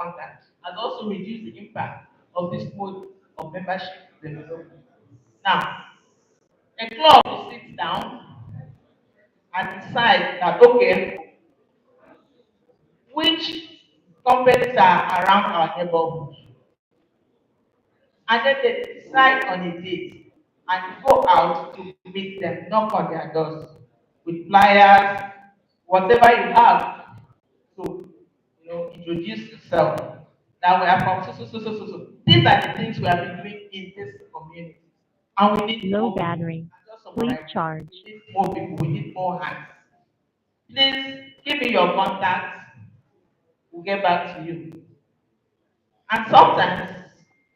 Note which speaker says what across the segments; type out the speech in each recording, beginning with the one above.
Speaker 1: contact and also reduce the impact of this mode of membership development. Now, a club will sit down and decide that okay, which companies are around our neighborhood, and then they decide on a date and go out to meet them, knock on their doors with flyers, whatever you have to introduce yourself. Now we are from so. These are the things we have been doing in this community. And we need
Speaker 2: Low
Speaker 1: more people.
Speaker 2: battery.
Speaker 1: I just
Speaker 2: Please
Speaker 1: summarize.
Speaker 2: charge.
Speaker 1: We need more people, we need more hands. Please give me your contact, we'll get back to you. And sometimes,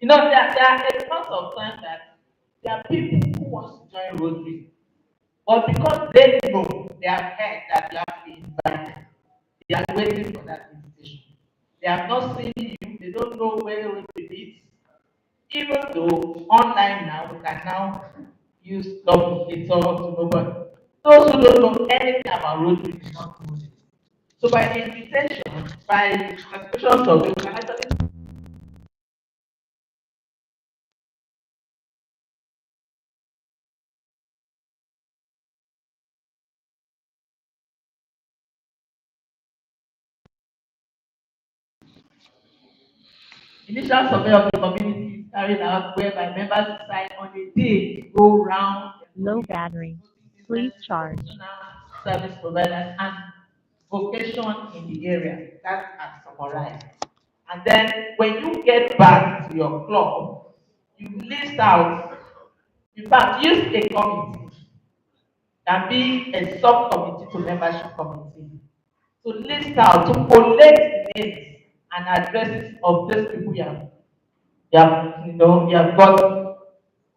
Speaker 1: there are a lot of times that there are people who want to join Rotary, but because they know, they have heard that you have been invited, they are waiting for that invitation. They have not seen you, they don't know where Rotary is. Even though online now, we can now use communicator to know, but those who don't know anything about Rotary do not know it. So by invitation, by participation survey, we can actually initial survey of the community is carried out whereby members decide on a day to go round the
Speaker 2: Low
Speaker 1: community,
Speaker 2: battery.
Speaker 1: noting
Speaker 2: Please
Speaker 1: businesses,
Speaker 2: charge.
Speaker 1: professional service providers, and vocation in the area. That's as summarized. And then when you get back to your club, you list out, in fact, use a committee, can be a subcommittee to membership committee, to list out, to collect names and addresses of those people you have got,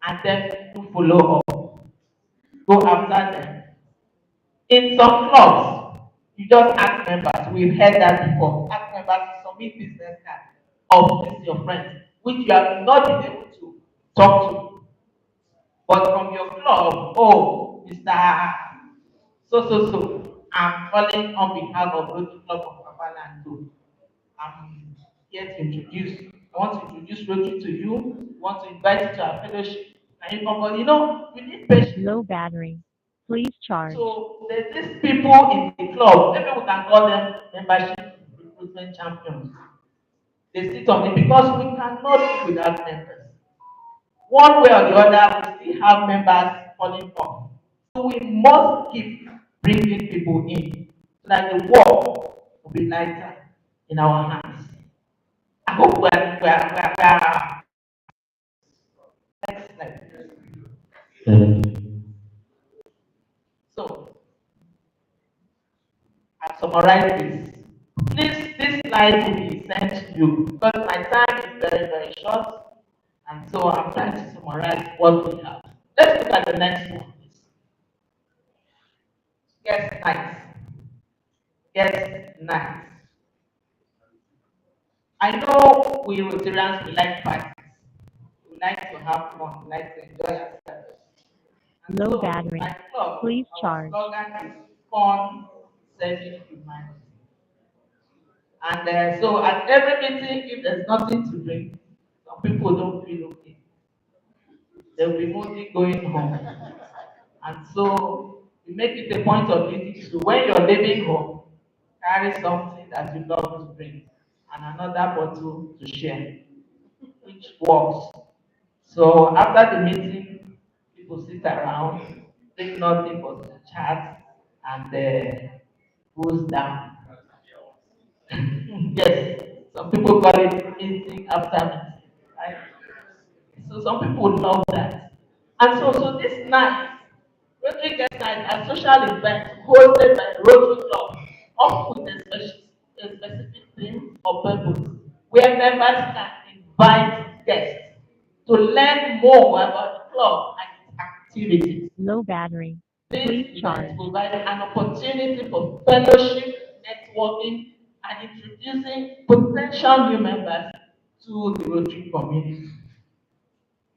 Speaker 1: and then you follow up, go after them. In some clubs, you just ask members, we've heard that before, ask members to submit business card of this your friend, which you have not been able to talk to. But from your club, oh, Mr. I'm calling on behalf of Rotary Club of Kampala and I'm here to introduce. I want to introduce Rotary to you. I want to invite you to our fellowship. And you come, but you need patience.
Speaker 2: Low battery. Please charge.
Speaker 1: So there's these people in the club, maybe we can call them membership recruitment champions. They sit on it because we cannot live without members. One way or the other, we still have members falling off. So we must keep bringing people in so that the work will be lighter in our hands. I hope we are next slide. So I've summarized this. Please, this slide will be sent to you because my time is very, very short. And so I'm trying to summarize what we have. Let's look at the next one, please. Yes, nice. Yes, nice. I know we Rotarians, we like parties. We like to have fun. We like to enjoy ourselves. And
Speaker 2: Low
Speaker 1: so,
Speaker 2: battery.
Speaker 1: my club,
Speaker 2: Please
Speaker 1: our
Speaker 2: charge.
Speaker 1: slogan is fun, serving humanity. And so, at every meeting, if there's nothing to drink, some people don't feel okay. They'll be mostly going home. And so, we make it a point of duty to, when you're leaving home, carry something that you love to drink and another bottle to share, which works. So after the meeting, people sit around, take nothing but to chat and goes down. Yes, some people call it eating after meeting, right? So some people love that. And so this night, Rotary Guest Night, a social event hosted by the Rotary Club, often with a specific theme or purpose, where members can invite guests to learn more about the club and its activities.
Speaker 2: Low battery.
Speaker 1: This
Speaker 2: Please
Speaker 1: event
Speaker 2: charge.
Speaker 1: provided an opportunity for fellowship, networking, and introducing potential new members to the Rotary community.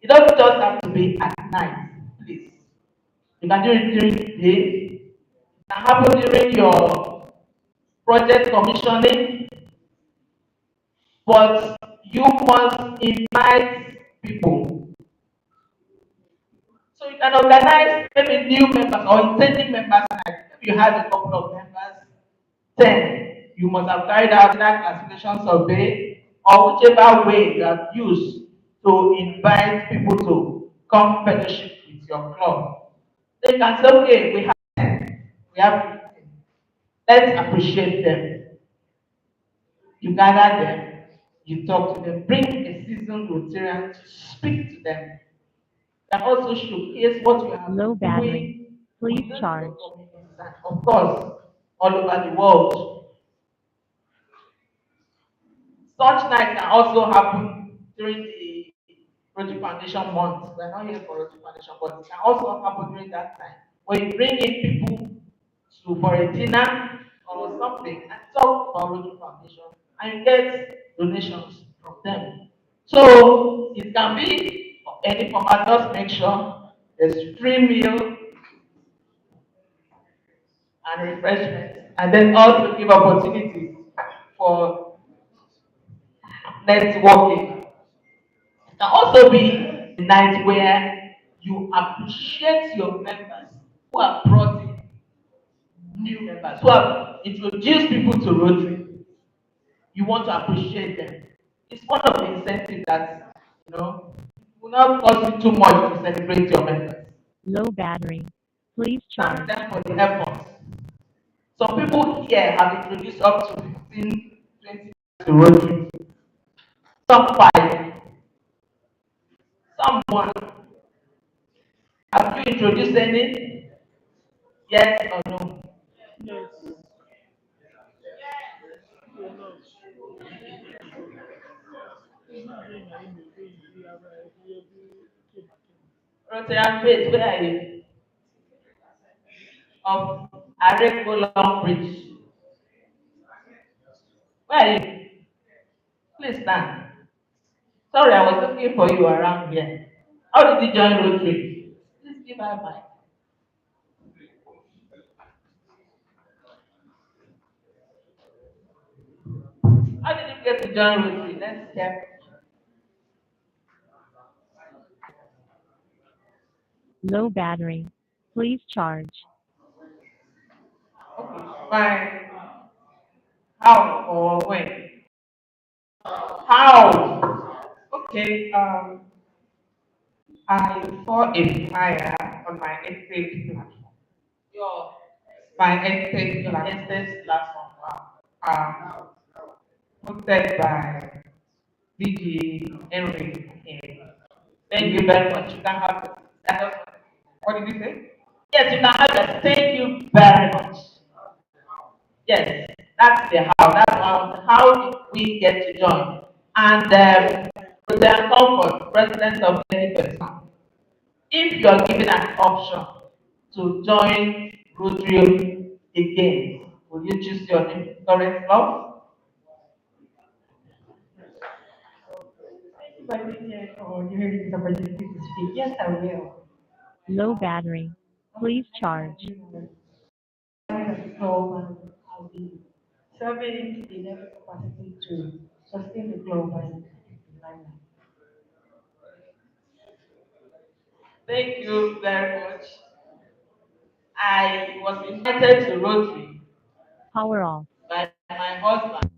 Speaker 1: It doesn't just have to be at night, please. You can do it during the day. It can happen during your project commissioning, but you must invite people. So you can organize maybe new members or intending members night. If you have a couple of members, then you must have carried out that classification survey or whichever way you have used to invite people to come fellowship with your club. Then you can say, okay, we have 10, we have 15. Let's appreciate them. You gather them, you talk to them, bring a seasoned Rotarian to speak to them, and also showcase what you have
Speaker 2: Low
Speaker 1: been
Speaker 2: battery.
Speaker 1: doing
Speaker 2: Please
Speaker 1: within your
Speaker 2: charge.
Speaker 1: communities and, of course, all over the world. Such night can also happen during the Rotary Foundation month. We're not here for Rotary Foundation, but it can also happen during that time when you bring in people to for a dinner or something and talk about Rotary Foundation and you get donations from them. So it can be of any format, just make sure there's free meal and refreshment, and then also give opportunities for networking. It can also be a night where you appreciate your members who have brought in new members, who have introduced people to Rotary. You want to appreciate them. It's one of the incentives that, will not cost you too much to celebrate your members.
Speaker 2: Low battery. Please
Speaker 1: Thank
Speaker 2: charge.
Speaker 1: them for the effort. Some people here have introduced up to 15, 20 to Rotary. Some five, some one. Have you introduced any? Yes or no? Rotary Faith, where are you? Of Areko Long Bridge. Where are you? Please stand. Sorry, I was looking for you around here. How did you join Rotary? Please give her mic. How did you get to join Rotary? Let's check.
Speaker 2: Low battery. Please charge.
Speaker 1: Okay. By how or when? How? Okay. I saw a flyer on my estate platform. Your my estate platform. Wow. Hosted by DG Henry here. Thank you very much. You can have it. What did you say? Yes, you can have it. Thank you very much. Yes, that's the how. That's how did we get to join. And President Comfort, President of any person, if you are given an option to join Rotary again, will you choose your current club? Thank you for being here for giving me this opportunity to speak. Yes, I will.
Speaker 2: Low battery. Please charge.
Speaker 1: So I'll be serving in every capacity to sustain the global alignment. Thank you very much. I was invited to Rotary
Speaker 2: Power off.
Speaker 1: by my husband.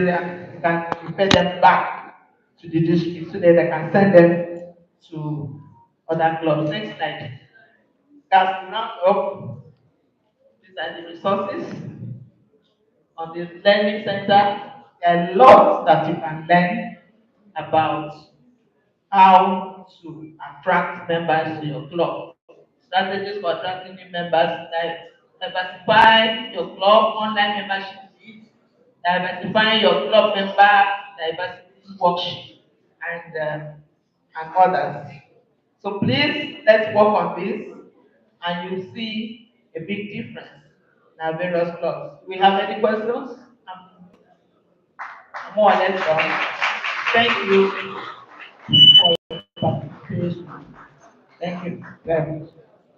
Speaker 1: area, you can refer them back to the district so that they can send them to other clubs. Next slide. As we round up, these are the resources on the learning center. There are lots that you can learn about how to attract members to your club. Strategies for attracting new members, like diversify your club online membership needs, diversifying your club member diversity worksheet, and others. So please let's work on this, and you'll see a big difference in our various clubs. We have any questions? I'm more or less done. Thank you for your participation. Thank you very much.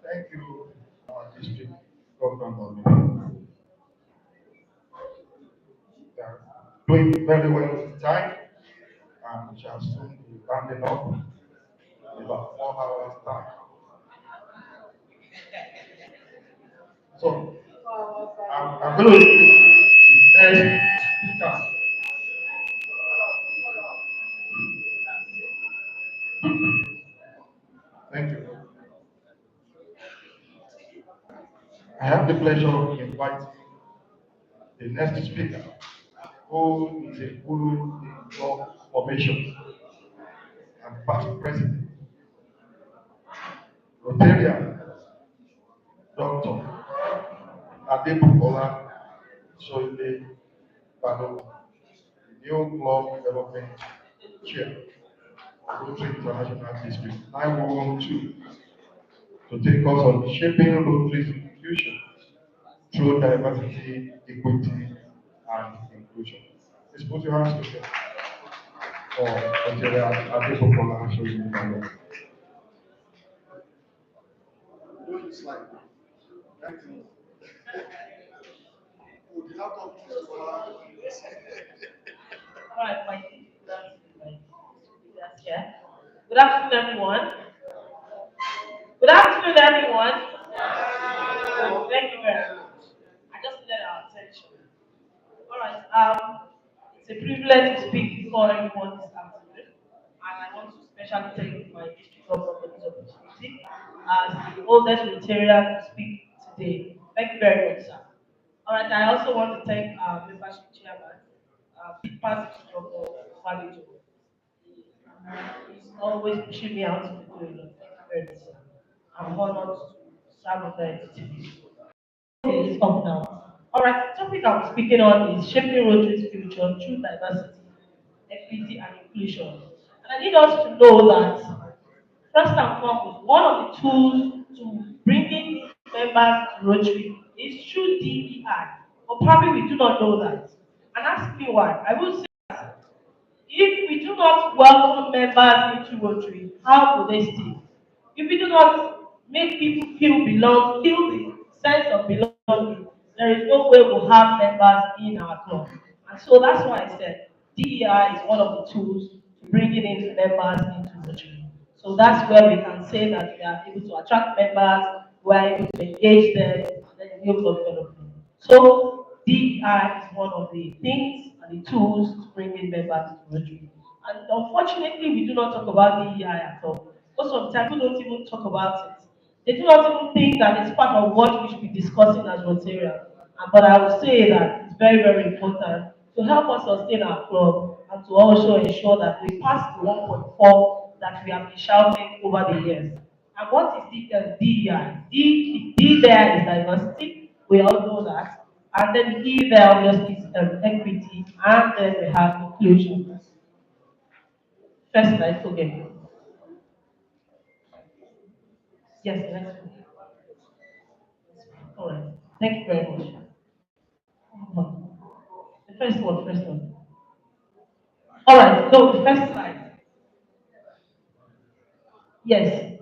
Speaker 3: Thank you, our district governor. They are doing very well with time, and we shall soon be rounding up in about 4 hours' time. So, I'm going to the next speaker. Thank you. I have the pleasure of inviting the next speaker, who is a guru in law formation and past president, Rotarian, Dr. Adebukola Soile Bado, the new club development chair, Rotary International District 9112, to take us on shaping Rotary's inclusion through diversity, equity, and inclusion. Please put your hands together for Rotary Adebukola Soile Bado.
Speaker 1: All right, that's yeah. Good afternoon, everyone. Good afternoon, everyone. Thank you very much. I just needed our attention. All right. It's a privilege to speak before everyone this afternoon, and I want to especially thank my district governor for this opportunity as the oldest Rotarian to speak today. Thank you very much, sir. All right. I also want to thank our membership chairman, past Dr. Valijo. He's always pushing me out to be doing it. Thank you very much, sir. I'm honored to serve on the entity. Okay, it's up now. All right, the topic I'm speaking on is shaping Rotary's future through diversity, equity, and inclusion. And I need us to know that first and foremost, one of the tools to bringing members to Rotary is through DEI. But probably we do not know that. And ask me why. I will say if we do not welcome members into Rotary, how will they stay? If we do not make people feel the sense of belonging, there is no way we'll have members in our club. And so that's why I said DEI is one of the tools to bringing in members into Rotary. So that's where we can say that we are able to attract members, we are able to engage them, and then new club development. So DEI is one of the things and the tools to bring in members to Rotary. And unfortunately, we do not talk about DEI at all. Most of the time, people don't even talk about it. They do not even think that it's part of what we should be discussing as Rotarians. But I would say that it's very, very important to help us sustain our club and to also ensure that we pass the 1.4 that we have been shouting over the years. And what is DEI? D there is diversity, we all know that. And then E there obviously is equity, and then we have inclusion. First slide, okay. Yes, next one. All right. Thank you very much. The first one, first one. All right, so the first slide. Yes.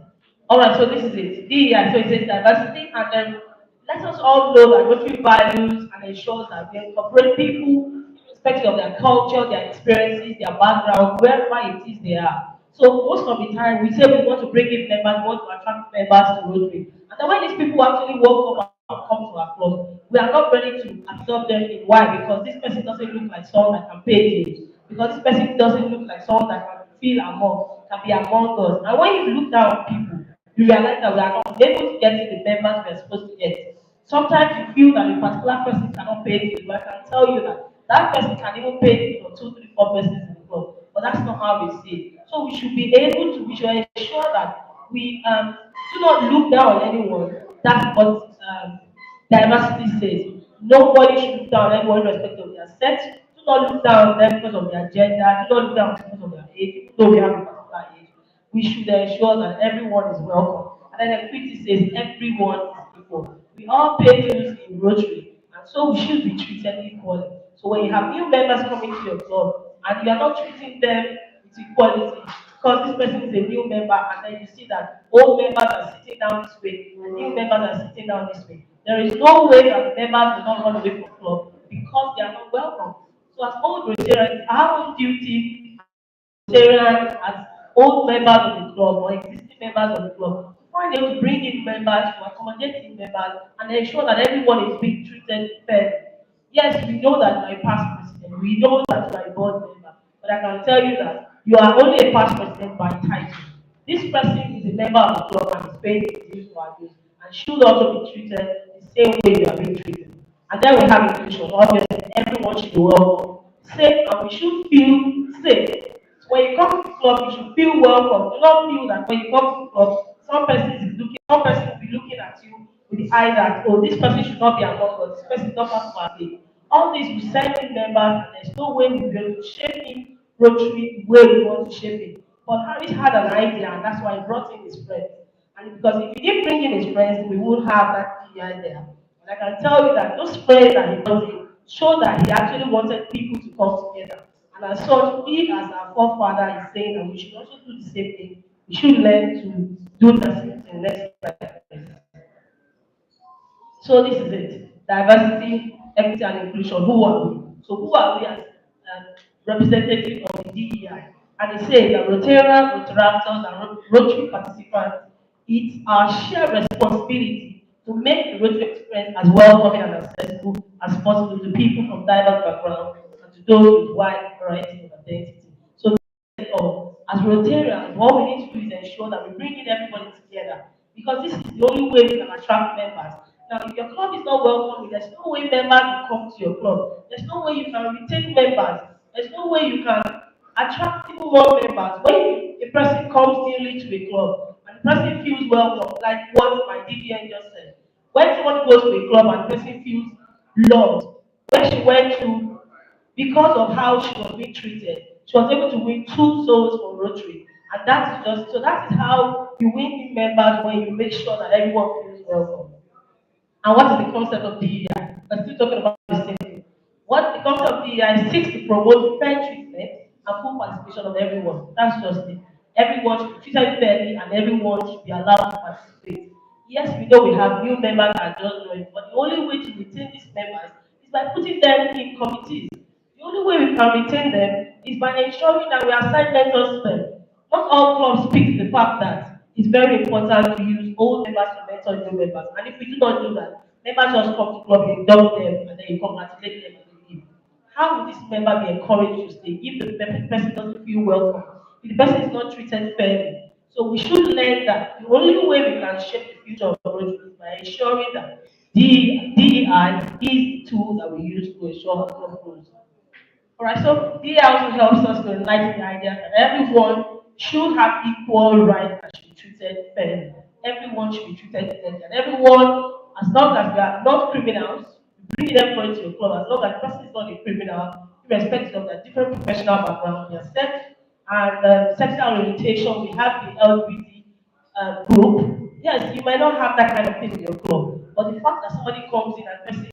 Speaker 1: All right, so this is it. So it says diversity, and then let us all know that Rotary values and ensures that we incorporate people, irrespective of their culture, their experiences, their background, wherever it is they are. So most of the time, we say we want to bring in members, we want to attract members to Rotary. And then when these people actually walk up and come to our club, we are not ready to absorb them in. Why? Because this person doesn't look like someone that can pay bills. Because this person doesn't look like someone that can feel among, can be among us. And when you look down on people, you realize that we are not able to get the members we are supposed to get. Sometimes you feel that a particular person cannot pay bills, but I can tell you that that person can even pay for two, three, four persons in the club. But that's not how we see it. So we should be able to, we should ensure that we do not look down on anyone. That's what diversity says. Nobody should look down on anyone irrespective of their sex. Do not look down on them because of their gender. Do not look down on them because of their age, even though we have a particular age. We should ensure that everyone is welcome. And then equity says everyone is equal. We all pay dues in Rotary, and so we should be treated equally. So when you have new members coming to your club and you are not treating them with equality, because this person is a new member, and then you see that old members are sitting down this way, and new members are sitting down this way. There is no way that the members will not run away from the club because they are not welcome. So as old Rotarians, our own duty Rotarians, as old members of the club or existing members of the club, find a way to bring in members, to accommodate new members, and ensure that everyone is being treated fairly. Yes, we know that you are a past president, we know that you are a board member, but I can tell you that you are only a past president by title. This person is a member of the club and is paying his dues for our dues and should also be treated the same way you are being treated. And then we have inclusion. Obviously, everyone should be welcome. Safe, and we should feel safe. When you come to the club, you should feel welcome. Do not feel that when you come to the club, some person will be looking at you with the eye that, oh, this person should not be among us, this person is not part of our day. All this will send in members, and there's no way we'll be able to shape in Rotary the way we want to shape it. But Harris had an idea, and that's why he brought in his friends. And because if he didn't bring in his friends, we would have that PI there. And I can tell you that those friends that he brought in showed that he actually wanted people to come together. And as such, he, as our forefather, is saying that we should also do the same thing. We should learn to do the same thing next time. So this is it. Diversity, equity, and inclusion. Who are we? So who are we as representative of the DEI? And it says that Rotarians, Rotaractors, and Rotary participants, it's our shared responsibility to make the Rotary experience as welcoming and accessible as possible to people from diverse backgrounds and to those with wide variety of identity. So as Rotarians, what we need to do is ensure that we bring in everybody together because this is the only way we can attract members. Now, if your club is not welcoming, there's no way members will come to your club. There's no way you can retain members. There's no way you can attract even more members. When a person comes newly to a club and the person feels welcome, like what my DDN just said, when someone goes to a club and the person feels loved, when she went to because of how she was being treated, she was able to win two souls for Rotary. And that is just so that is how you win new members when you make sure that everyone feels welcome. And what is the concept of DEI? We're still talking about the same thing. What the concept of DEI seeks to promote fair treatment and full participation of everyone. That's just it. Everyone should be treated fairly and everyone should be allowed to participate. Yes, we know we have new members that are just joined, but the only way to retain these members is by putting them in committees. The only way we can retain them is by ensuring that we assign mentors to them. Not all clubs speak the fact that it's very important to use old members to mentor new members. And if we do not do that, members just come to club, you dump them, and then you congratulate them and they leave. How will this member be encouraged to stay if the person doesn't feel welcome? If the person is not treated fairly? So we should learn that the only way we can shape the future of Rotary is by ensuring that DEI is the tool that we use to ensure our club grows. Alright, so DEI also helps us to enlighten the idea that everyone should have equal rights and should be treated fairly. Everyone should be treated fairly. And everyone, as long as we are not criminals, we bring them into your club, as long as the person is not a criminal, irrespective of their different professional background, their sex and sexual orientation, we have the LGBT group. Yes, you might not have that kind of thing in your club, but the fact that somebody comes in and person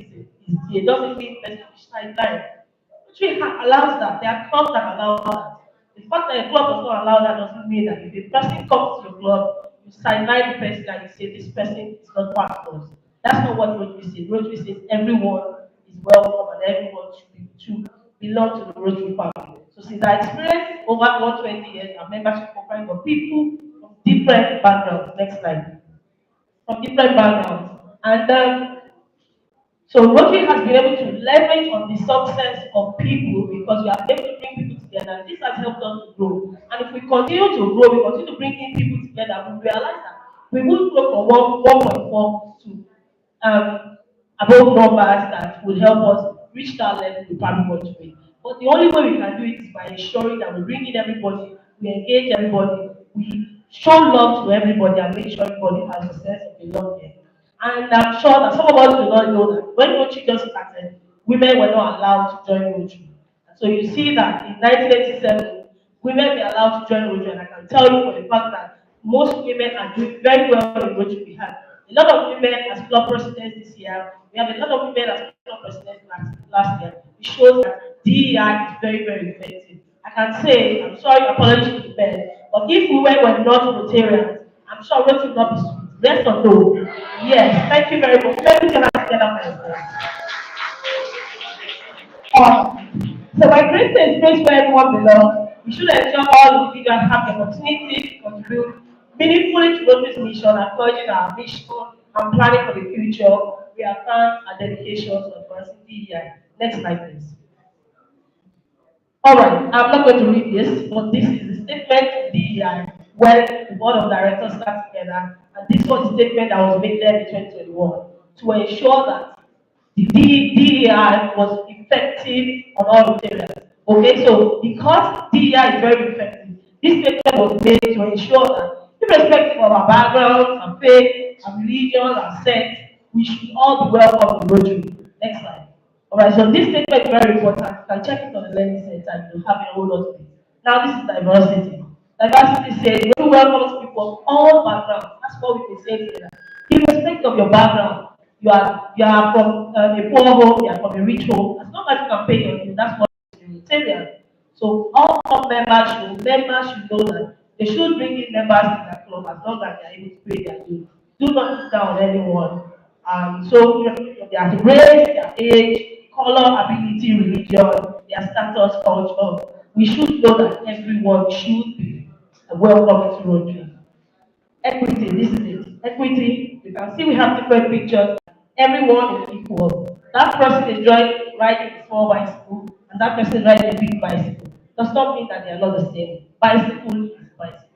Speaker 1: is gay doesn't mean person is sidelined. Which allows that. There are clubs that allow that. The fact that a club does not allow that doesn't mean that if a person comes to your club, you sideline the person and you say this person is not part of us. That's not what Rotary says. Rotary says everyone is welcome and everyone should belong to the Rotary family. So since I experienced over 120 years, our membership comprised of people from different backgrounds. Next slide. From different backgrounds. And
Speaker 4: So Rotary has been able to leverage on the success of people because we have been able to bring people together. This has helped us to grow. And if we continue to grow, we continue to bring in people together, we realize that we will grow from 1.4 to above numbers that will help us reach that level we probably want to be. But the only way we can do it is by ensuring that we bring in everybody, we engage everybody, we show love to everybody and make sure everybody has a sense of belonging. And I'm sure that some of us do not know that when Rotary just started, women were not allowed to join Rotary. So you see that in 1987, women were allowed to join Rotary, and I can tell you for the fact that most women are doing very well in Rotary. We have a lot of women as club presidents this year. We have a lot of women as club presidents last year. It shows that DEI is very, very effective. I can say, I'm sorry, apologies to men, but if women were not Rotarians, I'm sure Rotary would not be sweet. Yes or no? Yes, thank you very much. Let me get our together for yourself. So by creating a space where everyone belongs, we should ensure all individuals have the opportunity to contribute meaningfully to Rotary's mission, acknowledging our mission and planning for the future. We affirm our dedication to advancing DEI. Next slide, please. All right, I'm not going to read this, but this is the statement of DEI when the board of directors sat together, and this was the statement that was made there in 2021 to ensure that the DEI was effective on all areas. Okay, so because DEI is very effective, this statement was made to ensure that, irrespective of our backgrounds, our faith, our religion, our sex, we should all be welcome in Rotary. Next slide. Alright, so this statement is very important. You can check it on the learning center and you'll have a whole lot of it. Now, this is diversity. Diversity says we welcome people of all backgrounds. That's what we can say together. Irrespective of your background, you are from a poor home, you are from a rich home. As long as you can pay your bill, that's what is Unitarian. So all club members should know that they should bring in members to their club as long as they are able to pay their bill. Do not look down on anyone. So their race, their age, color, ability, religion, their status, culture. We should know that everyone should be welcome to Rotary. Equity, this is it. Equity, you can see we have different pictures. Everyone is equal. That person is riding a small bicycle, and that person is riding a big bicycle. Does not mean that they are not the same. Bicycle is bicycle.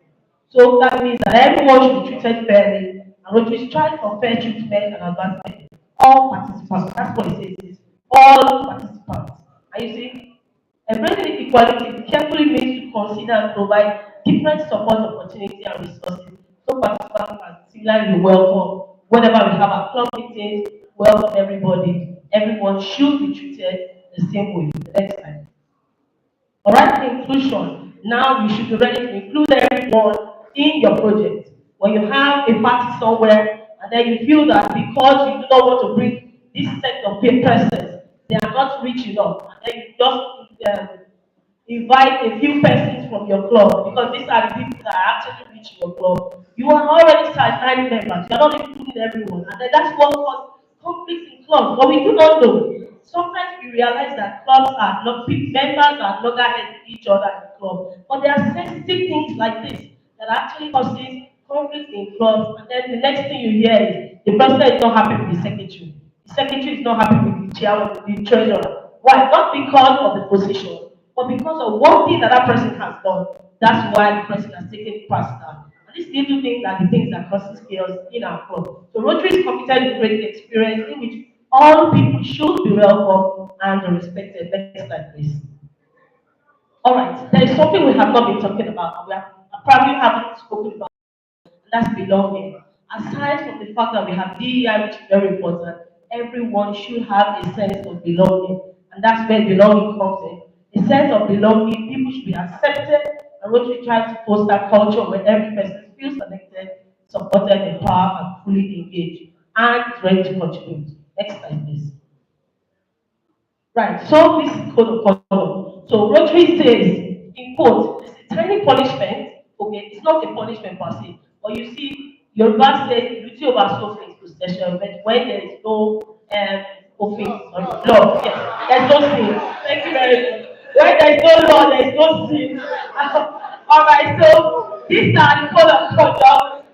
Speaker 4: So that means that everyone should be treated fairly, and Rotary strive for fair treatment and advancement. All participants, that's what it says. All participants. And you see, embracing equality carefully means to consider and provide different support opportunities and resources so participants are similarly welcome. Whenever we have our club meetings, welcome everybody. Everyone should be treated the same way. The next slide. All right, inclusion. Now you should be ready to include everyone in your project. When you have a party somewhere and then you feel that because you do not want to bring this set of persons, they are not rich enough, and then you just invite a few persons from your club because these are the people that are actually rich in your club. You are already sidelined members. You are not including everyone, and then that's what causes conflicts in clubs. But we do not know. Sometimes we realize that clubs are not members are loggerheads with each other in the club, but there are sensitive things like this that actually causes conflict in clubs, and then the next thing you hear is the president is not happy with the secretary. The secretary is not happy with the chairman, the treasurer. Why? Not because of the position, but because of one thing that that person has done. That's why the person has taken it personal. And these little things are the things that causes chaos in our club. So Rotary is committed to creating an experience in which all people should be welcome and respected. Next slide, please. All right, there is something we have not been talking about, and we have probably haven't spoken about. That's belonging. Aside from the fact that we have DEI, which is very important, everyone should have a sense of belonging. And that's where belonging comes in. A sense of belonging, people should be accepted, and Rotary tries to foster culture where every person feels connected, supported, empowered, and fully engaged, and is ready to contribute. Next slide, please. Right, so this is code of conduct. So Rotary says, in quote, it's a tiny punishment, okay, it's not a punishment per se, but you see, your verse says duty over soul is possession, but when there is no offense or law, yes, there's no sin. Thank you very much. When there's no law, there's no sin. Alright, so these are the code of conduct.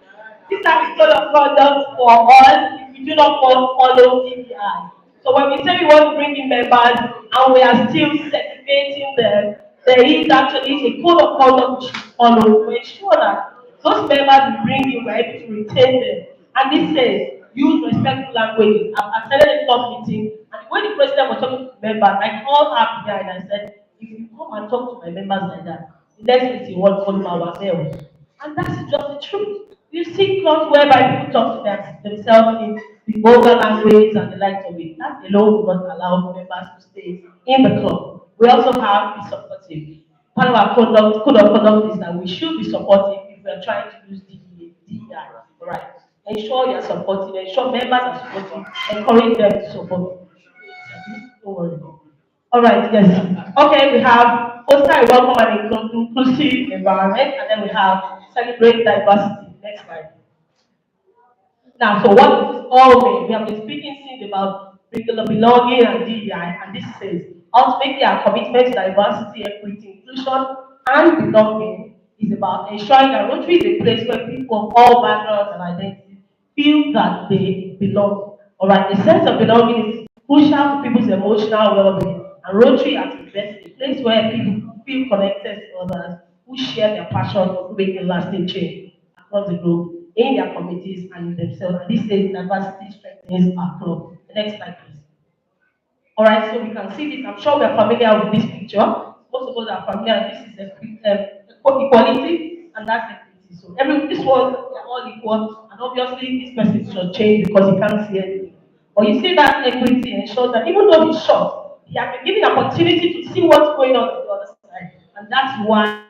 Speaker 4: These are the code of conduct for us if we do not follow DDI. So when we say we want to bring in members and we are still segregating them, there is actually a code of conduct which is followed to ensure that those members we bring in, we're able to retain them. And this says, use respectful language. I've attended a club meeting, and when the president was talking to members, I called her behind and I said, if you come and talk to my members like that, the next meeting won't call our bell. And that's just the truth. You see clubs whereby people talk to themselves in the vulgar language and the like of it. That alone will not allow members to stay in the club. We also have to be supportive. Part of our code of conduct is that we should be supportive if we are trying to use DEI. Right. Ensure you are supportive, ensure members are supportive, encourage them to support. Don't worry. All right, yes. Okay, we have foster a welcome and inclusive environment, and then we have celebrate diversity. Next slide. Now, so what does this all mean? We have been speaking since about belonging and DEI, and this says ultimately our commitment to diversity, equity, inclusion, and belonging is about ensuring that Rotary is a place where people of all backgrounds and identities feel that they belong. All right, a sense of belonging is crucial to people's emotional well-being, and Rotary at its best is a place where people feel connected to others who share their passion for making lasting change across the globe in their communities and in themselves. And this says diversity strengthens our club. The next slide, please. All right, so we can see this. I'm sure we are familiar with this picture. Most of us are familiar. This is equality, and that's equity. So this one, they're all equal, and obviously this person should change because he can't see anything. But you see that equity ensures that even though he's short, he has been given opportunity to see what's going on the other side, and that's why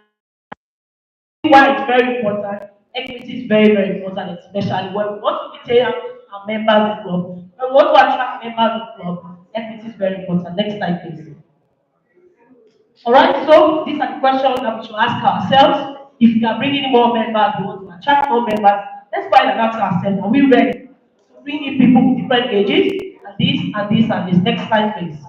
Speaker 4: it's very important. Equity is very, very important, especially when we want to retain our members of the club. When we want to attract members of the club, equity is very important. Next slide, please. All right, so these are the questions that we should ask ourselves. If we are bringing more members, we want to attract more members. Let's find and ask ourselves, are we ready to bring in people with different ages? And this, and this, and this. Next slide, please.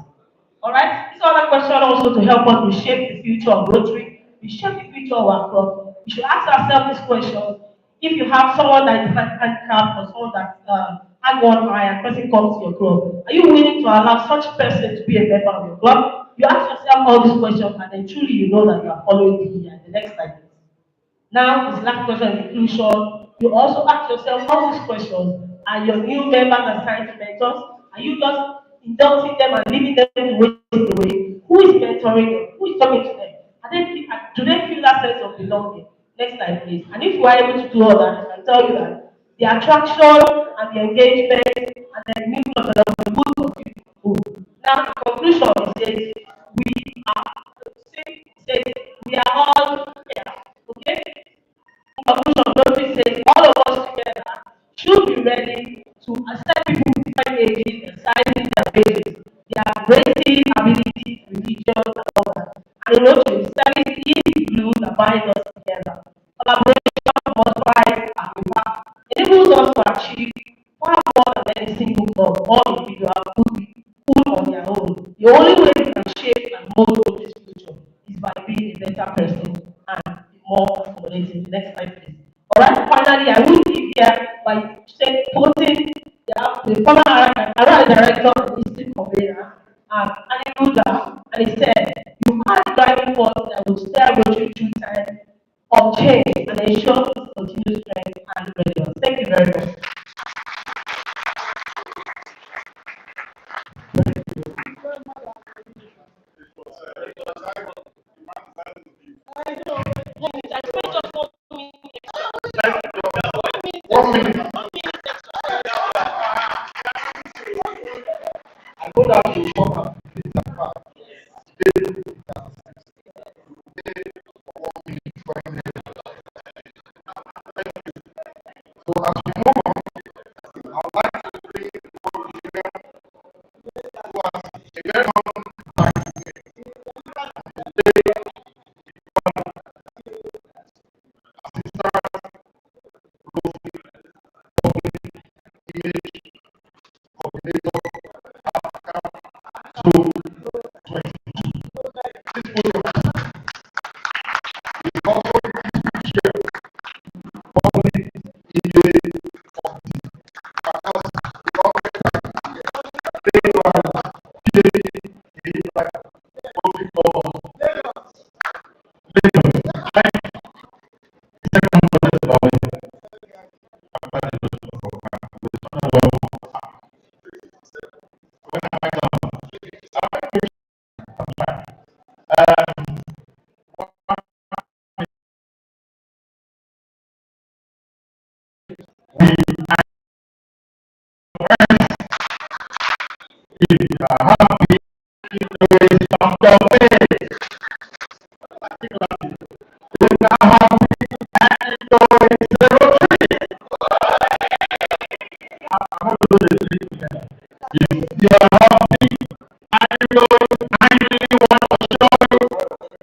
Speaker 4: All right. This other question also to help us reshape the future of Rotary, reshape the future of our club. We should ask ourselves this question: if you have someone that is handicapped or someone that has one eye and person comes to your club, are you willing to allow such person to be a member of your club? You ask yourself all these questions, and then truly you know that you are following the next slide. Now, this last question is inclusion. You also ask yourself all these questions. Are your new members assigned to mentors? Are you just indulging them and leaving them to waste away? Who is mentoring them? Who is talking to them? Do they feel that sense of belonging? Next slide, please. And if you are able to do all that, I can tell you that the attraction and the engagement and the new club development will contribute. Now, the conclusion is we are, says we are all here. Okay? Conclusion notice says all of us together should be ready to accept people with different ages, their sizes, their ages, their races, abilities, religion, and all that. And the road to service is the glue that binds us together. Collaboration multiplies our impact, enables us to achieve far more than any single club or individual could be put on their own. The only way we can shape and mold this future is by being a better person and more accommodating. The next slide, please. All right, finally, I will leave here by quoting the former Ara director of the Institute Convener, Ali Ruda, and he said, "You are the driving force that will steer Rotary through time of change and ensure its continued strength and resilience." Thank you very much.
Speaker 3: One minute. I go down to Papa. So as we move on, I would like to bring one who has a very long image coordinator to 22. This program is also public image of the If you are happy, you stamp your face. If you are happy and you is a Rotary. I'm going to do the three together. If you are happy and you kindly want to show it,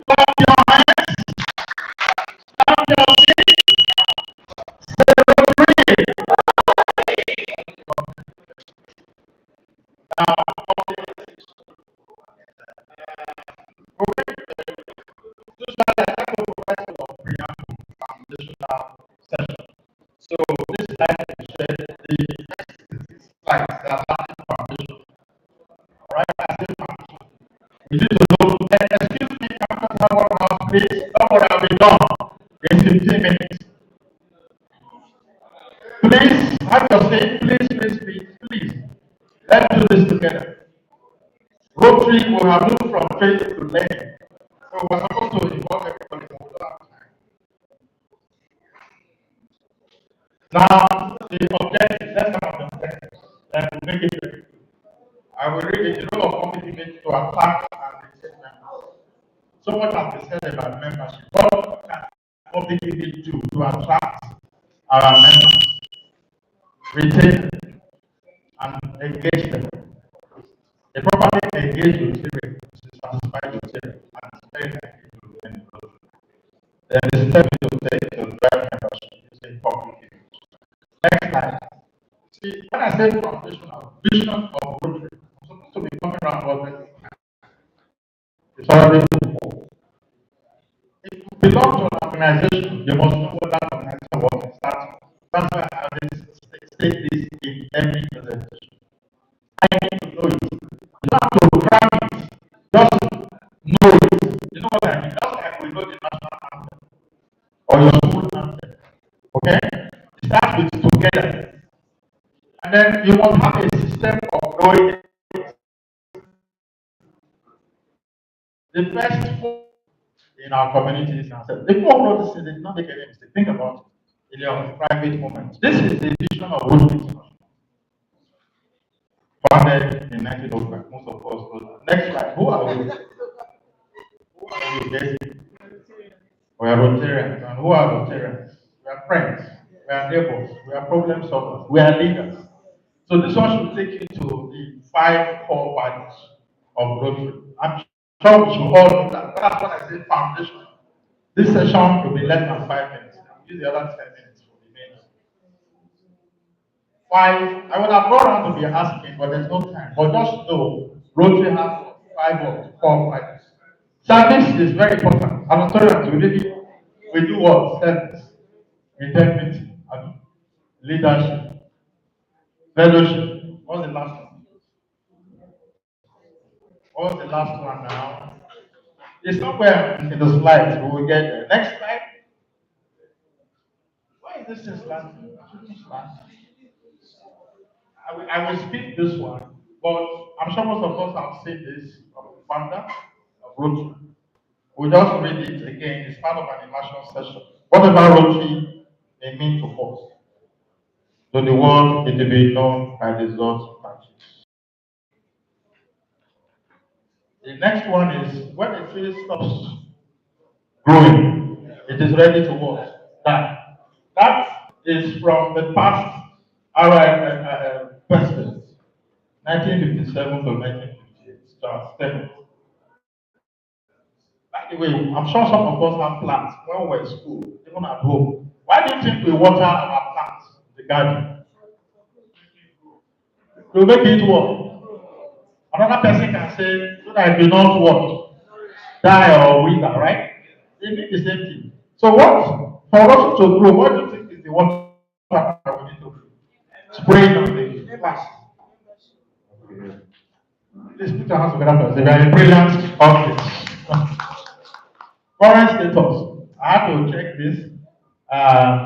Speaker 3: clap your hands, stamp your feet, say Rotary. Now, usually I like to provide some preamble foundational session. So this slide is the next slide that are foundation. Alright, I say foundation. We need to know, excuse me, I'm not someone else, please. Don't worry, I'll be done in 15 minutes. Please, have your seat, please. Let's do this together. Rotary will have moved from faith to learning. So we're supposed to involve everybody. Now, the objective, let's come on the objective, and we'll make it very quick. I will read it. The role of committee means to attract and retain members. So what has been said about membership? What can committee need to attract our members, retain them, and engage them? A properly engaged Rotarian is a satisfied Rotarian and is very likely to remain in Rotary. Then the step to take to drive membership is a public image. Next slide. See, when I say foundational, vision of Rotary, I'm supposed to be talking about what it's already before. If you belong to an organization, you must know what that organization was to start with. That's why I always state this in every presentation. I need to know it. You don't have to cram it. Just know it. You know what I mean? Just like we know the national anthem or your school anthem. Okay? It starts with together. And then you must have a system of knowing it. The first four in our communities and said, the folk know this, they did not make any mistake. Think about it in your private moment. This is the vision of Rotary International. Founded in 1905. Most of us know that. Next slide. Who are we? Who are we? Guess it. We are Rotarians. And who are Rotarians? We are friends. We are neighbors. We are problem solvers. We are leaders. So this one should take you to the 5 core values of Rotary. I'm sure we should all know that. That's what I say foundation. This session will be less than 5 minutes. I'll use the other 10 minutes for the main. 5, I would have gone on to be asking, but there's no time. But just know, Rotary has 5 or 4 values. Service is very important. I'm sorry that we do what? Service, integrity, leadership, fellowship. What's the last one? What's the last one now? It's somewhere in the slides. We will get there. Next slide. Why is this slide? I will skip this one, but I'm sure most of us have seen this from the founder of Rotary. We just read it again. It's part of an immersion session. Whatever Rotary may mean to us, to the world, it will be known by the results practice. The next one is when the tree stops growing, it is ready to what? Die. That is from the past president, 1957 to 1958. Charles Stevens. By the way, I'm sure some of us have plants when we're in school, even at home. Why do you think we water our plants in the garden? To make it work. Another person can say, so that it will not what? Die or wither, right? They need the same thing. So what? For us to grow, what do you think is the water that we need to spray on the plants? Please put your hands together for us. We are a brilliant office. Current status. I have to check this.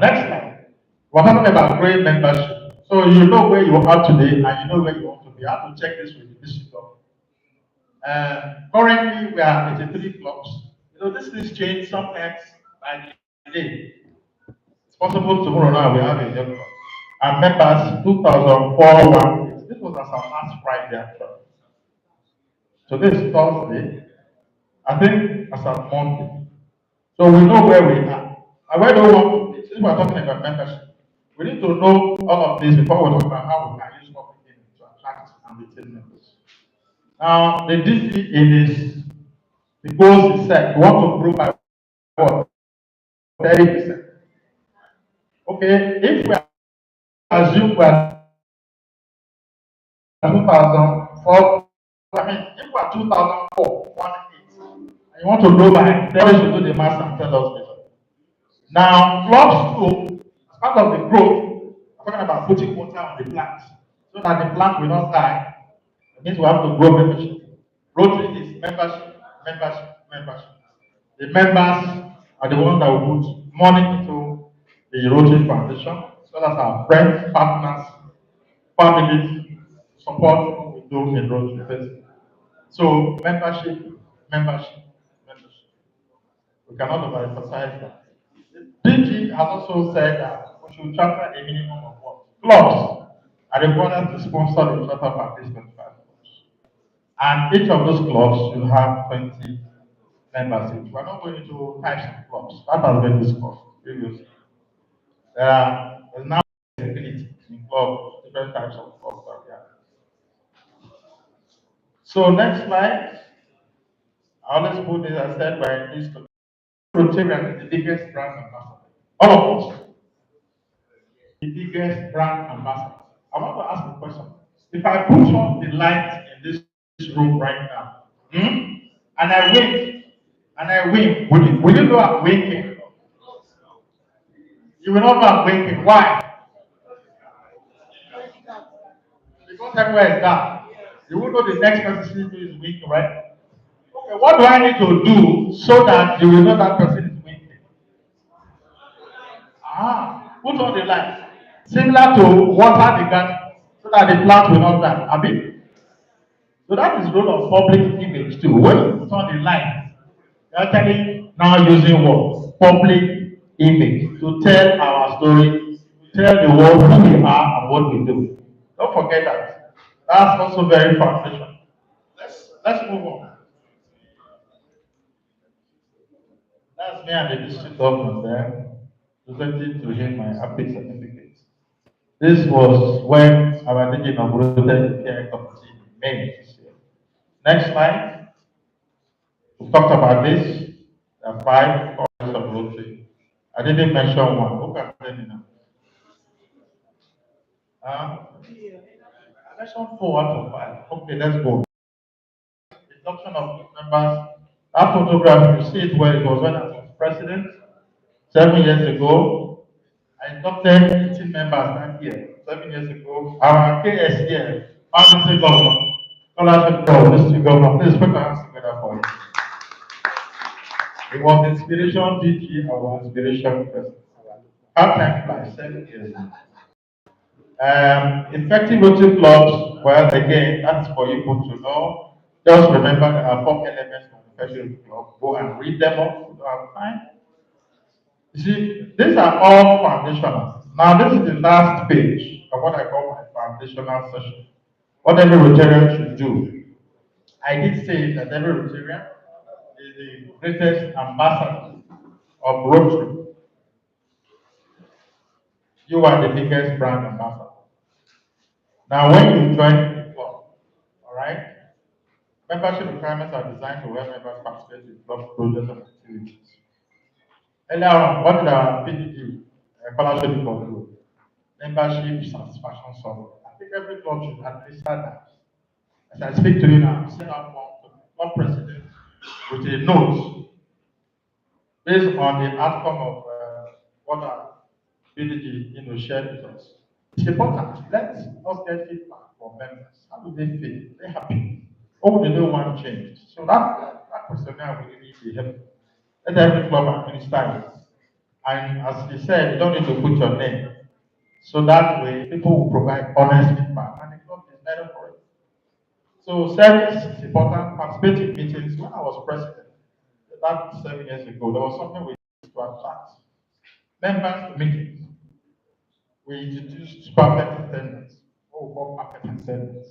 Speaker 3: Next slide. We're talking about growing membership. So you know where you are today and you know where you want to be. I have to check this with the district office. Currently, we are 83 clubs. You know, this is changed sometimes by the day. It's possible tomorrow now we have a new club. And members 2004. This was as our last Friday actually. Today is Thursday. I think as at Monday. So we know where we are. And where do we want to be? Since we're talking about membership, we need to know all of this before we talk about how we can use public giving to attract and retain members. Now, the DC in this, the goals is set. We want to grow by what? 30%. Okay, if we assume we are 2004, I mean, if we are 2004, 1 8, and you want to grow by, then we should do the math and tell us later. Now, clubs too, as part of the growth, I'm talking about putting water on the plant so that the plant will not die. It means we have to grow membership. Rotary is membership, membership, membership. The members are the ones that will put money into the Rotary Foundation, so that our friends, partners, families support what we do in Rotary. So membership, membership, membership. We cannot overemphasize that. DG has also said that we should charter a minimum of what? Clubs are required to sponsor the charter for at least 25 clubs. And each of those clubs should have 20 members each. We're not going into types of clubs. That has been discussed previously. There's now flexibility in clubs, different types of clubs that we have. So next slide. I always put this, I said, by this Rotarian is the biggest brand ambassador. All of us, the biggest brand ambassador. I want to ask a question. If I put on the light in this room right now, and I wink, will you know I'm winking? You will not know I'm winking. Why? Because everywhere is dark. You will know the next person is winking, right? Okay, what do I need to do so that you will know that person is winking? Put on the light. Similar to water the garden so that the plant will not die. Abi? So that is the role of public image too. When you put on the light, you're actually now using what? Public image to tell our story, to tell the world who we are and what we do. Don't forget that. That's also very foundational. Let's move on. That's me and the district governor there presenting to him my epic certificate. This was when our DG inaugurated the PI committee in May this year. Next slide. We talked about this. There are 5 of Rotary. I didn't mention one. Who can tell me now? I mentioned 4 out of 5. Okay, let's go. Induction of members. That photograph, you see it where it was when I was president 7 years ago. I inducted 18 members that year, 7 years ago. Our KS here, District Governor, Scholarship Governor, District Governor, please put your hands together for it. It was inspiration DG, our inspiration person. How time flies, 7 years. Effective voting clubs, well, again, that's for you to know. Just remember there are 4 elements of effective club. Go and read them up if you don't have time. You see, these are all foundational. Now, this is the last page of what I call my foundational session. What every Rotarian should do. I did say that every Rotarian is the greatest ambassador of Rotary. You are the biggest brand ambassador. Now, when you join the club, all right, membership requirements are designed to help members participate in club projects and activities. Earlier on, what did our PDG, Scholarship do? Membership satisfaction survey. I think every club should at least start that. As I speak to you now, I'm sending out one president with a note based on the outcome of what our PDG shared with us. It's important. Let us get feedback from members. How do they feel? Are they happy? Or do they want to change? So that questionnaire will really be helpful. Let every club administer it. And as he said, you don't need to put your name. So that way, people will provide honest feedback, and the club is better for it. So service is important. Participate in meetings. When I was president, that 7 years ago, there was something we did to attract members to meetings. We introduced perfect attendance, what we call perfect attendance.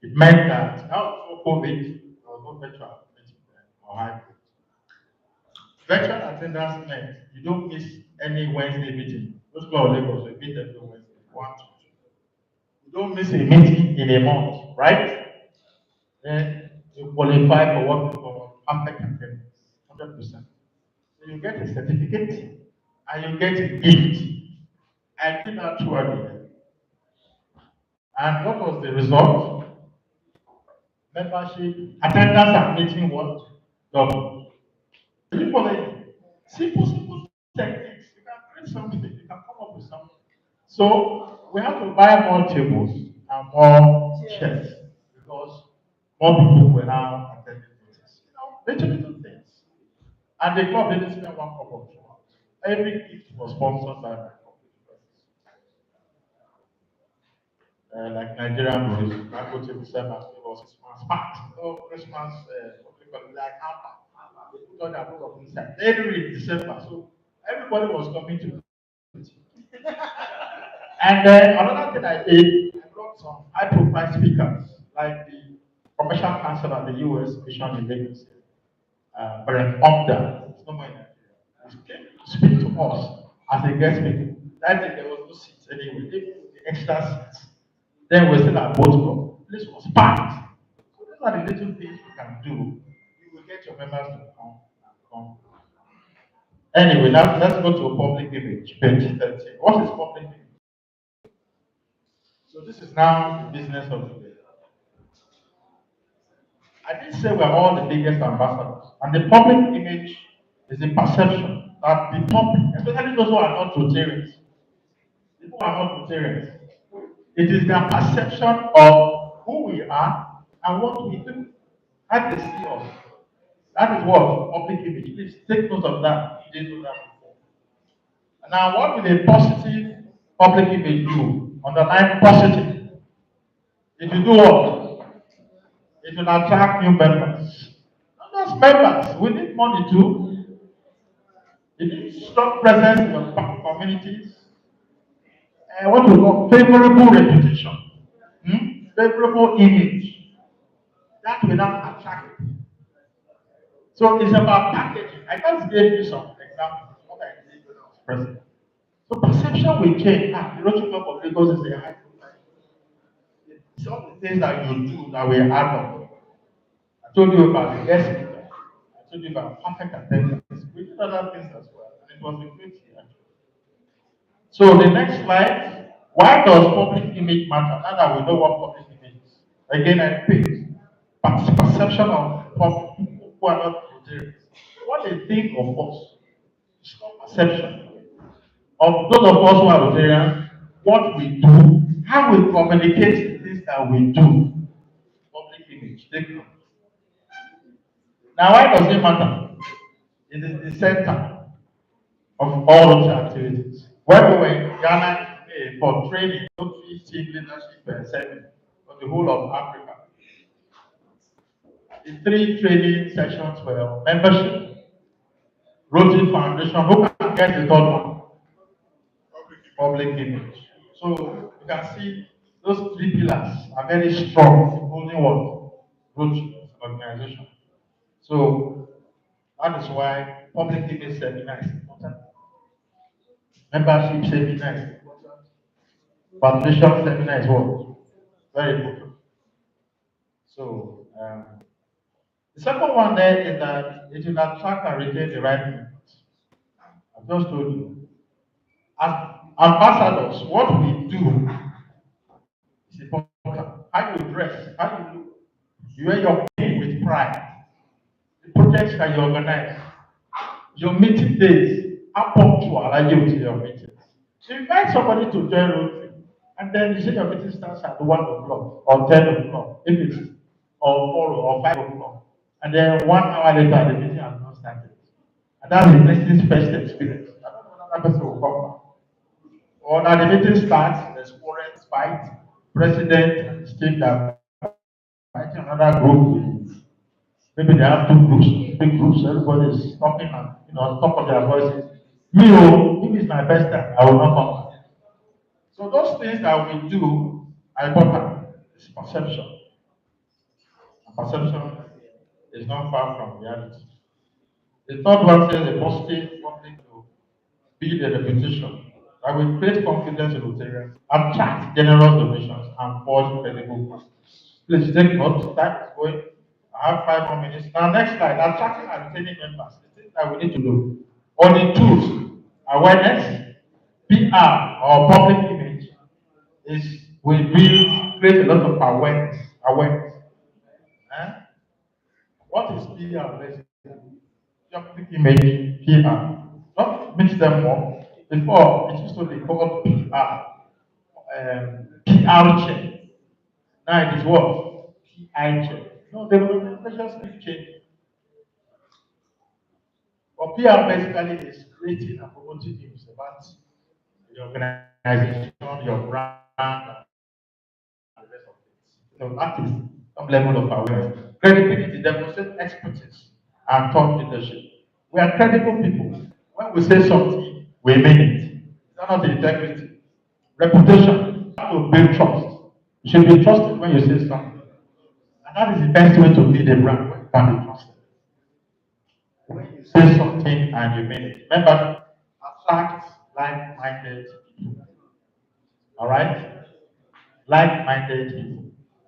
Speaker 3: It meant that now before COVID, there was no virtual meeting or hybrid. Virtual attendance meant you don't miss any Wednesday meeting. Those people of Lagos, we meet every Wednesday, 1 to 2. You don't miss a meeting in a month, right? Then you qualify for what we call perfect attendance, 100%. So you get a certificate and you get a gift. I did that throughout the year. And what was the result? Membership, attendance and meeting what? Double. You follow it? Simple techniques. You can create something, you can come up with something. So we have to buy more tables and more chairs because more people were now attending meetings. Little things. And the club didn't spend one cup of throughout. Every gift was sponsored by my club. Like Nigerian boys, I go to December, it was Christmas party. Oh, Christmas, what we call it, like hamper. They put on their book of inside. Every December, so everybody was coming to it. And then another thing I did, I brought some high profile speakers, like the commercial council at the US mission in Lagos. Brent Omda, it's no more in Nigeria. He came to speak to us as a guest speaker. That day there was no seats anyway, even the extra seats. Then we still at boat club. The place was packed. So those are the little things you can do. You will get your members to come and come. Anyway, now let's go to public image, page 13. What is public image? So this is now the business of the day. I did say we're all the biggest ambassadors, and the public image is the perception that the public, especially those who are not Rotarians, people who are not Rotarians, it is their perception of who we are and what we do, how they see us. That is what public image. Please take note of that. You didn't know that before. Now, what will a positive public image do? Underline positive. It will do what? It will attract new members. Not just members, we need money too. You need strong presence in your communities. What we call favorable reputation, favorable image. That will not attract people. So it's about packaging. I just gave you some examples of what I did when I was president. So perception will change. The Rotary Club of Lagos is a high profile. Some of the things that you do that will add up. I told you about the guest speaker. I told you about perfect attendance. We did other things as well. And it was a great year. So the next slide, why does public image matter? Now that we know what public image is. Again, I repeat, perception of public people who are not Nigerians. What they think of us is not perception. Of those of us who are Nigerians, what we do, how we communicate the things that we do. Public image. Take note. Now, why does it matter? It is the center of all those activities. When we were in Ghana for training, not team leadership seminar for the whole of Africa, the 3 training sessions were membership, Rotary Foundation, who can get the third one? Public image. So you can see those 3 pillars are very strong in holding what? Rotary organization. So that is why public image seminar is important. Membership seminar is important. Foundation seminar is what? Very important. So the second one there is that it will attract and retain the right members. I've just told you. As ambassadors, what we do is important. How you dress, how you look, you wear your pin with pride. The projects that you organize, your meeting days, how punctual are you to your meetings? So you invite somebody to join Rotary, and then you say your meeting starts at 1 o'clock or 10 o'clock, if it's or 4 or 5 o'clock, and then 1 hour later the meeting has not started. And that's the person's first experience. I don't know when that person will come back. Or now the meeting starts, there's quarrels, fight, president and state that fighting another group. Maybe they have 2 groups, big groups, everybody is talking and on top of their voices. Me, oh, if it's my first time, I will not come back. So those things that we do are important. It's perception. perception is not far from reality. The third one says a positive public to build a reputation that will create confidence in Rotarians, attract generous donations, and forge credible partnerships. Please take note, time is going. I have 5 more minutes. Now, next slide, attracting and retaining members. The things that we need to do. On the tools, awareness, PR or public image is we build, create a lot of awareness. Awareness. Eh? What is PR basically? Public image, PR. Don't mix them up. Before, it used to be called PR. PR check. Now it is what? PI check. No, the regulations keep changing. But PR basically is creating and promoting news about the organization, your brand, and the rest of it. So that is some level of awareness. Credibility demonstrates expertise and thought leadership. We are credible people. When we say something, we mean it. Is that not integrity? Reputation. You have to build trust. You should be trusted when you say something. And that is the best way to build a brand when you can be trusted. When you say something and you mean it. Remember, attract like-minded people. All right? Like-minded people.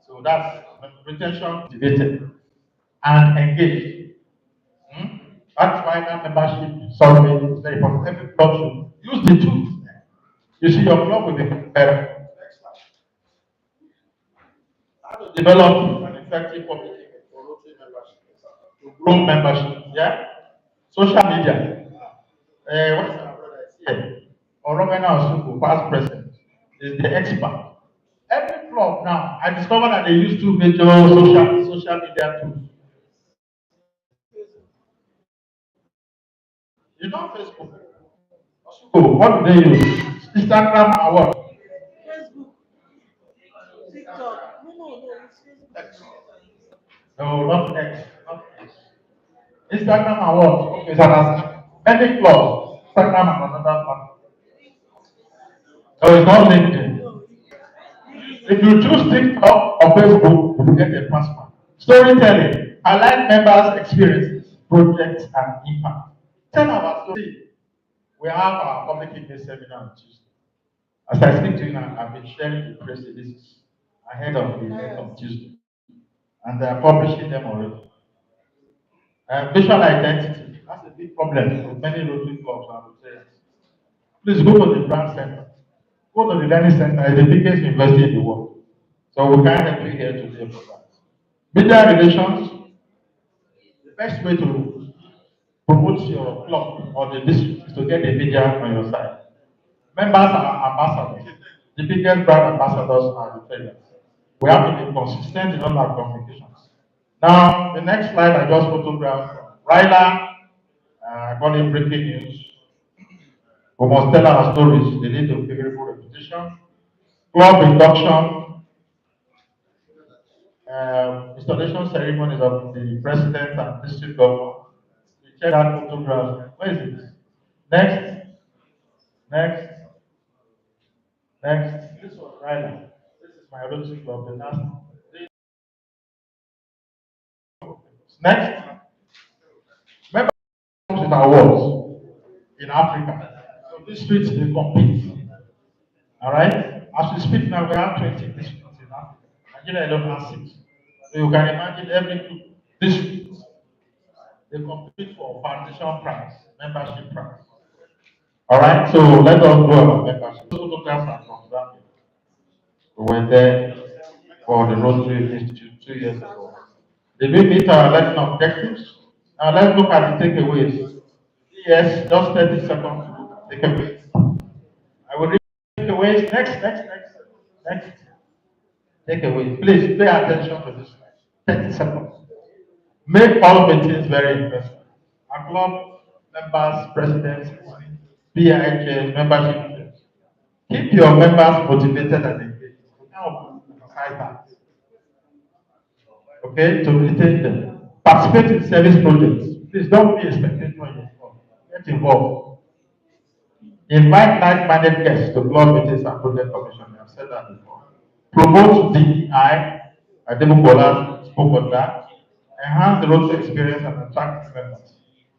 Speaker 3: So that's retention, motivated, and engaged. Hmm? That's why that membership survey is very important. Every club should use the tools. You see, your club will become better. Next slide. How to develop an effective public image for Rotary membership to grow membership. Yeah? Social media. What's our brother is here? Oromena Osuku, past president, is the expert. Every club now, I discovered that they use two major social media tools. You know Facebook. Osuku, what do they use? Instagram or what? No, not X. Not X. Instagram and what? Okay, so that's many clubs. Instagram and another one. No, it's not LinkedIn. If you choose TikTok or Facebook, you will get a password. Storytelling, highlight members' experiences, projects, and impact. Tell our story. We have our public image seminar on Tuesday. As I speak to you now, I've been sharing the press releases ahead of the event on Tuesday, and they are publishing them already. Visual identity, that's a big problem with many Rotary clubs and Rotarians. Please go to the brand center. Go to the learning center, it's the biggest university in the world. So we can't help you here today for that. Media relations, the best way to promote your club or the district is to get the media on your side. Members are ambassadors. The biggest brand ambassadors are retailers. We have to be consistent in all our communications. Now, the next slide I just photographed from Ryla, I call it breaking news. We must tell our stories. They lead to favorable reputation. Club induction, installation ceremonies of the president and district governor. We check that photograph. Where is it? Next, next, next. This was Ryla. This is my Rotary Club. The last. Next. Remember with awards in Africa. So these streets they compete. All right. As we speak now, we have 20 districts in Africa. Nigeria alone has 6. So you can imagine every district they compete for foundation prize, membership prize. All right. So let us go about membership. Those photographs are from Zambia. We were there for the Rotary Institute 2 years ago. Did we meet our election objectives? Now let's look at the takeaways. Yes, just 30 seconds to look at takeaways. I will read takeaways. Next. Takeaways. Please pay attention to this. 30 seconds. Make all meetings very interesting. Our club members, presidents, PIHs, membership chairs. Keep your members motivated and engaged. Now, emphasize that. Okay, to retain them. Participate in service projects. Please don't be a spectator in your club. Get involved. Invite like-minded guests to club meetings and project commission. I've said that before. Promote DEI. Ademukola spoke on that. Enhance the Rotary experience and attract members.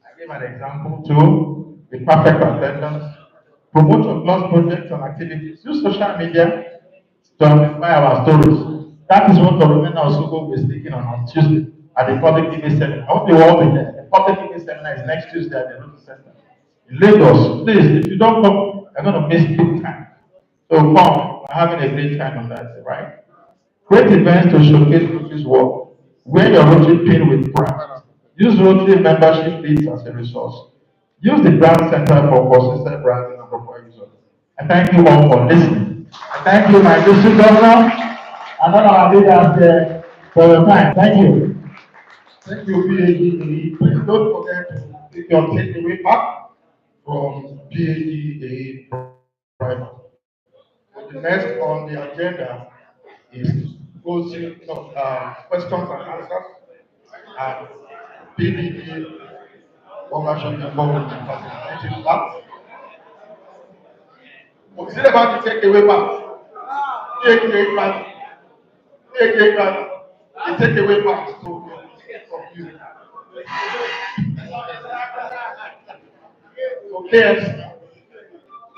Speaker 3: I gave an example too, the perfect attendance. Promote your class projects and activities. Use social media to amplify our stories. That is what Dorothy Osoko will be speaking on Tuesday at the public TV seminar. I hope you all be there. The public TV seminar is next Tuesday at the Rotary Center. In Lagos, please, if you don't come, you're going to miss big time. So come, we're having a great time on that, right? Great events to showcase Rotary's work. Wear your Rotary pin with pride. Use Rotary membership leads as a resource. Use the brand center for consistent branding and proposal. I thank you all for listening. I thank you, my district governor, and all our leaders there for your time. Thank you. Thank you, PAGA. Please don't forget to take your takeaway back from PAGA private. The next on the agenda is questions and answers and PDD ownership involvement in facilitating that. Is it about to take away back? Take away back. Take away back. The take away back. So confusing. Okay,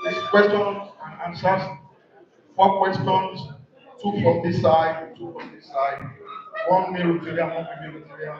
Speaker 3: next questions and answers. 4 questions, 2 from this side, 2 from this side. One male Rotarian, one female Rotarian.